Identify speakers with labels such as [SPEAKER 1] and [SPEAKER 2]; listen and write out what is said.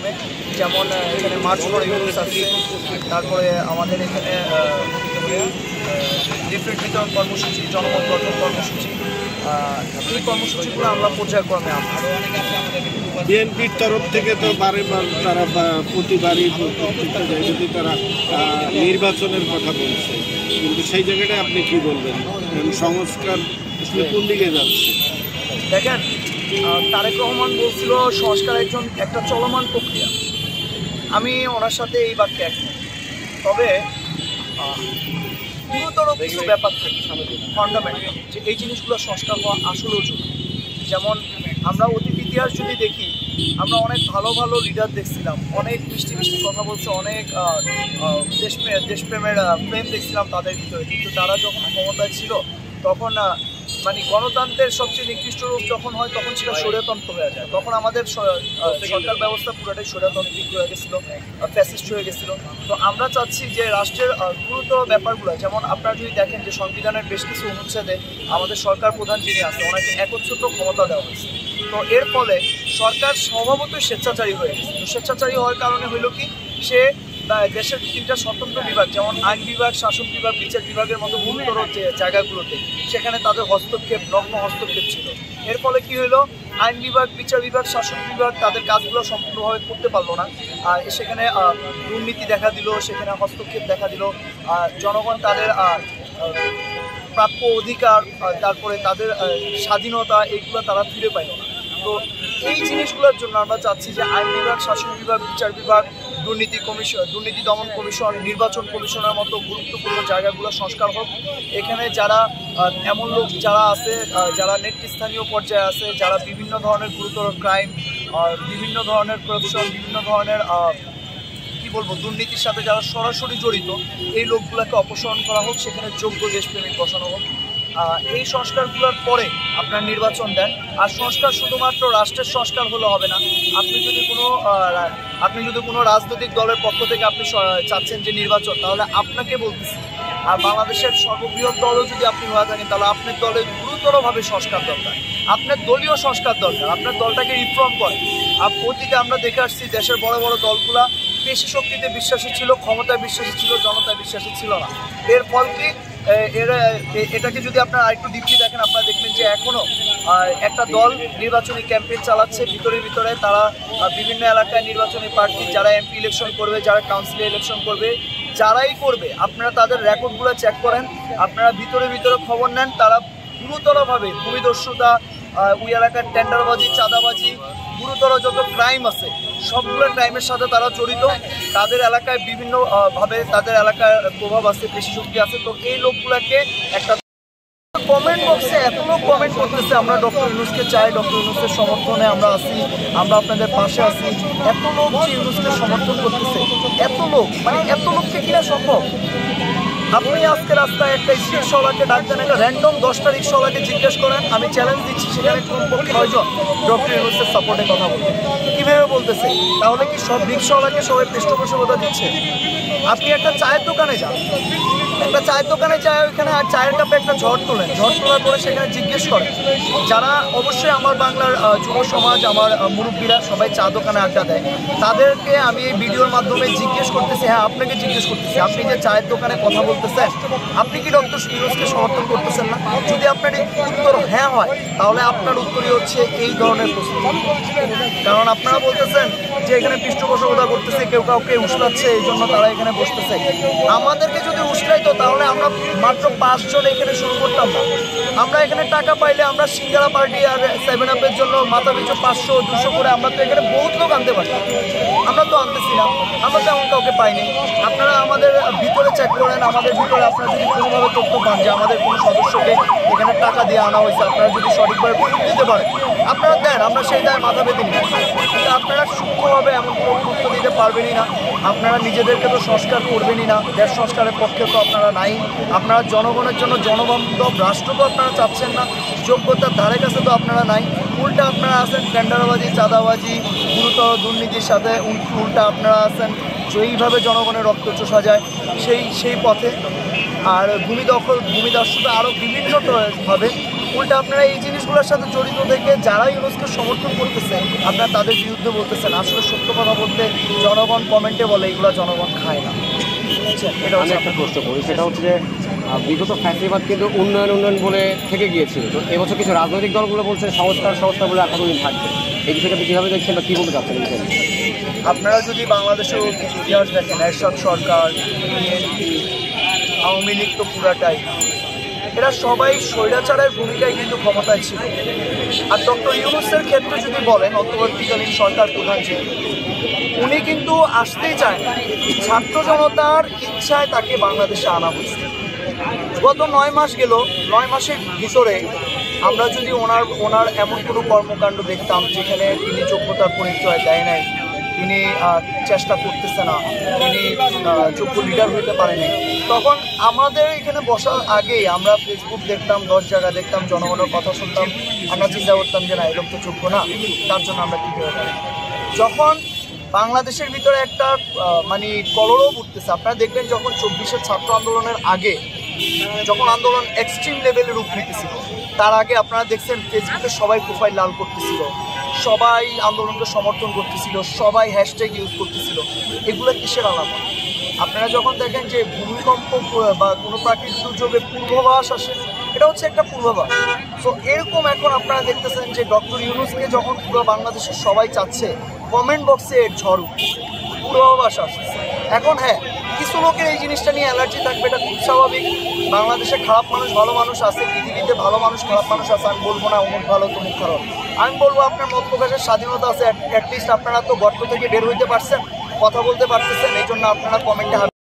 [SPEAKER 1] মাধ্যমে, যেমন এখানে মার্চ ফর ইউনিটস আছে, তারপরে আমাদের এখানে লিফলেট বিতরণ কর্মসূচি, জনমত গঠন কর্মসূচি, এই কর্মসূচিগুলো আমরা পর্যায়ক্রমে আমরা
[SPEAKER 2] বিএনপির তরফ থেকে তো বারেবার তারা প্রতিবারই প্রত্যেকটা জায়গাতেই তারা নির্বাচনের কথা বলছে, কিন্তু সেই জায়গাটায় আপনি কি বলবেন? সংস্কার আসলে কোন দিকে যাচ্ছে?
[SPEAKER 1] দেখেন, তারেক রহমান বলছিল সংস্কার একটা চলমান প্রক্রিয়া। আমি ওনার সাথে এই বাক্যে একমত, তবে গুরুতর কিছু ব্যাপার থাকে ফান্ডামেন্টাল, যে এই জিনিসগুলো সংস্কার হওয়া আসলেও জরুরি। যেমন আমরা অতীত ইতিহাস যদি দেখি, আমরা অনেক ভালো ভালো লিডার দেখছিলাম, অনেক মিষ্টি মিষ্টি কথা বলছে, অনেক দেশপ্রেমের প্রেম দেখছিলাম তাদের ভিতরে, কিন্তু তারা যখন ক্ষমতায় ছিল তখন মানে গণতন্ত্রের সবচেয়ে নিকৃষ্ট রূপ যখন হয় তখন সেটা স্বৈরতন্ত্র হয়ে যায়। তখন আমাদের সরকার ব্যবস্থা পুরোটাই স্বৈরতান্ত্রিক হয়ে গেছিলো, ফ্যাসিস্ট হয়ে গেছিলো। তো আমরা চাচ্ছি যে রাষ্ট্রের গুরুতর ব্যাপারগুলো, যেমন আপনারা যদি দেখেন যে সংবিধানের বেশ কিছু অনুচ্ছেদে আমাদের সরকার প্রধান যিনি আছে ওনাকে একচ্ছত্র ক্ষমতা দেওয়া হয়েছে। তো এর ফলে সরকার স্বভাবতই স্বেচ্ছাচারী হয়ে গেছে। তো স্বেচ্ছাচারী হওয়ার কারণে হইল কি, সে দেশের 3টা স্বতন্ত্র বিভাগ, যেমন আইন বিভাগ, শাসন বিভাগ, বিচার বিভাগের মতো গুরুতর যে জায়গাগুলোতে সেখানে তাদের হস্তক্ষেপ, নগ্ন হস্তক্ষেপ ছিল। এর ফলে কি হলো, আইন বিভাগ, বিচার বিভাগ, শাসন বিভাগ তাদের কাজগুলো সম্পূর্ণভাবে করতে পারলো না। আর সেখানে দুর্নীতি দেখা দিল, সেখানে হস্তক্ষেপ দেখা দিল, জনগণ তাদের প্রাপ্য অধিকার, তারপরে তাদের স্বাধীনতা, এইগুলো তারা ফিরে পাইল না। তো এই জিনিসগুলোর জন্য আমরা চাচ্ছি যে আইন বিভাগ, শাসন বিভাগ, বিচার বিভাগ, দুর্নীতি দমন কমিশন, নির্বাচন কমিশনের মতো গুরুত্বপূর্ণ জায়গাগুলো সংস্কার হোক। এখানে যারা এমন লোক যারা আছে, যারা নেতৃস্থানীয় পর্যায়ে আছে, যারা বিভিন্ন ধরনের গুরুতর ক্রাইম, বিভিন্ন ধরনের করাপশন, বিভিন্ন ধরনের কি বলবো দুর্নীতির সাথে যারা সরাসরি জড়িত, এই লোকগুলোকে অপসারণ করা হোক, সেখানে যোগ্য দেশপ্রেমিক বসানো হোক। এই সংস্কারগুলোর পরে আপনার নির্বাচন দেন। আর সংস্কার শুধুমাত্র রাষ্ট্রের সংস্কার হলে হবে না। আপনি যদি কোনো রাজনৈতিক দলের পক্ষ থেকে আপনি চাচ্ছেন যে নির্বাচন, তাহলে আপনাকে বলতেছি, আর বাংলাদেশের সর্ববৃহৎ দলও যদি আপনি হয়ে থাকেন, তাহলে আপনার দলের গুরুতরভাবে সংস্কার দরকার, আপনার দলীয় সংস্কার দরকার, আপনার দলটাকে রিফর্ম করেন। আর অতীতে আমরা দেখে আসছি দেশের বড় বড় দলগুলা পেশি শক্তিতে বিশ্বাসী ছিল, ক্ষমতায় বিশ্বাসী ছিল, জনতায় বিশ্বাসী ছিল না। এর ফল কি, এটাকে যদি আপনারা আরেকটু ডিপলি দেখেন, আপনারা দেখবেন যে এখনও একটা দল নির্বাচনী ক্যাম্পেইন চালাচ্ছে, ভিতরে তারা বিভিন্ন এলাকায় নির্বাচনী প্রার্থী, যারা এমপি ইলেকশন করবে, যারা কাউন্সিলর ইলেকশন করবে, যারাই করবে, আপনারা তাদের রেকর্ডগুলো চেক করেন, আপনারা ভিতরে খবর নেন, তারা গুরুতরভাবে ভূমিদস্যুতা, ওই এলাকার টেন্ডারবাজি, চাঁদাবাজি, গুরুতর যত ক্রাইম আছে সবগুলো ক্রাইমের সাথে তারা জড়িত। তাদের এলাকায় বিভিন্নভাবে তাদের এলাকার প্রভাব আছে, পেশি শক্তি আছে। তো এই লোকগুলোকে একটা কমেন্ট বক্সে এত লোক কমেন্ট করতেছে, আমরা ডক্টর ইউনূসকে চাই, ডক্টর ইউনূসের সমর্থনে আমরা আছি, আমরা আপনাদের পাশে আছি। এত লোক যে ইউনূসকে সমর্থন করতেছে, এত লোক, মানে এত লোককে কিনা সম্ভব? আপনি আজকে রাস্তায় একটা রিক্সাওয়ালাকে ডাক দেন, একটা র্যান্ডম 10টা রিক্সাওয়ালাকে জিজ্ঞেস করেন, আমি চ্যালেঞ্জ দিচ্ছি সেখানে কমপক্ষে 9 জন ডক্টর ইউনূসের সাপোর্টে কথা বলবেন। কীভাবে বলতেছে? তাহলে কি সব রিক্সাওয়ালাকে সবাই পৃষ্ঠপোষকতা দিচ্ছে? আপনি একটা চায়ের দোকানে যান, একটা চায়ের দোকানে যায়, ওইখানে আর চায়ের কাপে একটা ঝড় তোলেন, ঝড় তোলার পরে সেখানে জিজ্ঞেস করেন, যারা অবশ্যই আমার বাংলার যুব সমাজ, আমার মুরব্বীরা সবাই চা দোকানে আড্ডা দেয়, তাদেরকে আমি এই ভিডিওর মাধ্যমে জিজ্ঞেস করতেছি, হ্যাঁ আপনাকে জিজ্ঞেস করতেছি, আপনি যে চায়ের দোকানে কথা বলতেছেন, আপনি কি ডক্টর ইউনূসকে সমর্থন করতেছেন না? যদি আপনার উত্তর হ্যাঁ হয়, তাহলে আপনার উত্তরই হচ্ছে এই ধরনের প্রশ্ন। কারণ আপনারা বলতেছেন যে এখানে পৃষ্ঠপোষকতা করতেছে, কেউ কাউকে উস্কাচ্ছে, এই জন্য তারা এখানে বসতেছে। আমাদেরকে যদি উস্কাইতো তাহলে আমরা মাত্র 5 জন এখানে শুরু করতাম না। আমরা এখানে টাকা পাইলে আমরা সিঙ্গারা পার্টি আর 7 আপের জন্য মাথা পিছু 500-200 করে আমরা তো এখানে বহুত লোক আনতে পারি। আমরা তো আনতেছি না, আমরা তো এমন কাউকে পাইনি। আপনারা আমাদের ভিতরে চেক করেন, আমাদের ভিতরে আপনারা যদি কোনোভাবে তথ্য পান যে আমাদের কোনো সদস্যকে এখানে টাকা দিয়ে আনা হয়েছে, আপনারা যদি সঠিকভাবে দিতে পারেন, আপনারা দেন, আমরা সেই দায় মাথা পেতে নিই। কিন্তু আপনারা সূক্ষ্মভাবে এমন কোনো গুরুত্ব দিতে পারবেনই না। আপনারা নিজেদেরকে তো সংস্কার করবেনই না, দেশ সংস্কারের পক্ষে তো আপনারা নাই। আপনারা জনগণের জন্য জনবান্ধব রাষ্ট্র তো আপনারা চাচ্ছেন না, যোগ্যতার ধারে কাছে তো আপনারা নাই। উল্টা আপনারা আছেন টেন্ডারবাজি, চাঁদাবাজি, গুরুতর দুর্নীতির সাথে উল্টা আপনারা আছেন যেইভাবে জনগণের রক্ত চোষা যায় সেই পথে। আর ভূমিদস্যুতা আরও বিভিন্নভাবে উল্টা আপনারা এই জিনিসগুলোর সাথে জড়িত থেকে যারা ইউনুসকে সমর্থন করতেছে আপনারা তাদের বিরুদ্ধে বলতেছেন। আসলে সত্য কথা বলতে জনগণ কমেন্টে বলে এগুলো জনগণ খায় না, বুঝছেন? এটা
[SPEAKER 3] আমি একটা প্রশ্ন করি, সেটা হচ্ছে যে বিগত ফ্যাসিবাদ কিন্তু উন্নয়ন বলে থেকে গিয়েছিল। তো এবছর কিছু রাজনৈতিক দলগুলো বলছে সংস্কার বলে এতদিন থাকবে। এই বিষয়টা আপনি কীভাবে দেখছেন বা কী বলতে চাচ্ছেন?
[SPEAKER 1] আপনারা যদি বাংলাদেশের ইতিহাস দেখেন, এরশাদ সরকার, বিএনপি, আওয়ামী লীগ তো পুরাটাই, এরা সবাই স্বৈরাচারের ভূমিকায় কিন্তু ক্ষমতায় ছিল। আর ডক্টর ইউনূসের ক্ষেত্রে যদি বলেন, অন্তর্বর্তীকালীন সরকার প্রধান যিনি, উনি কিন্তু আসতেই চায় না, ছাত্র জনতার ইচ্ছায় তাকে বাংলাদেশে আনা হয়েছে। গত 9 মাস গেল, 9 মাসের ভিতরে আমরা যদি ওনার এমন কোনো কর্মকাণ্ড দেখতাম যেখানে তিনি যোগ্যতার পরিচয় দেয় নাই, তিনি চেষ্টা করতেছে না, তিনি যোগ্য লিডার হতে পারেনি, তখন আমাদের এখানে বসার আগেই আমরা ফেসবুক দেখতাম, 10 জায়গা দেখতাম, জনগণের কথা শুনতাম, আমরা চিন্তা করতাম যে না, এরকম তো যোগ্য না, তার জন্য আমরা কী করে পারি। যখন বাংলাদেশের ভিতরে একটা মানে কলরব উঠতেছে, আপনারা দেখবেন যখন 24-এর ছাত্র আন্দোলনের আগে যখন আন্দোলন এক্সট্রিম লেভেলে রূপ নিতেছিল, তার আগে আপনারা দেখছেন ফেসবুকে সবাই প্রোফাইল লাল করতেছিল, সবাই আন্দোলনকে সমর্থন করতেছিল, সবাই হ্যাশট্যাগ ইউজ করতেছিল। এগুলো কিসের আলাদা? আপনারা যখন দেখেন যে ভূমিকম্প বা কোনো প্রাকৃতিক দুর্যোগে পূর্বাভাস আসে, এটা হচ্ছে একটা পূর্বাভাস। সো এরকম এখন আপনারা দেখতেছেন যে ডক্টর ইউনূসকে যখন পুরো বাংলাদেশের সবাই চাচ্ছে, কমেন্ট বক্সে এর ঝড় উঠছে, পূর্বাভাস আসছে। এখন হ্যাঁ, কিছু লোকের এই জিনিসটা নিয়ে অ্যালার্জি থাকবে, এটা খুব স্বাভাবিক। বাংলাদেশে খারাপ মানুষ ভালো মানুষ আছে, পৃথিবীতে ভালো মানুষ খারাপ মানুষ আছে। আমি বলবো না অমুক ভালো তমুক খারাপ, আমি বলবো আপনার মত প্রকাশের স্বাধীনতা আছে। অ্যাটলিস্ট আপনারা তো গর্ত থেকে বের হইতে পারছেন, কথা বলতে পারতেছেন, এই জন্য আপনারা কমেন্টে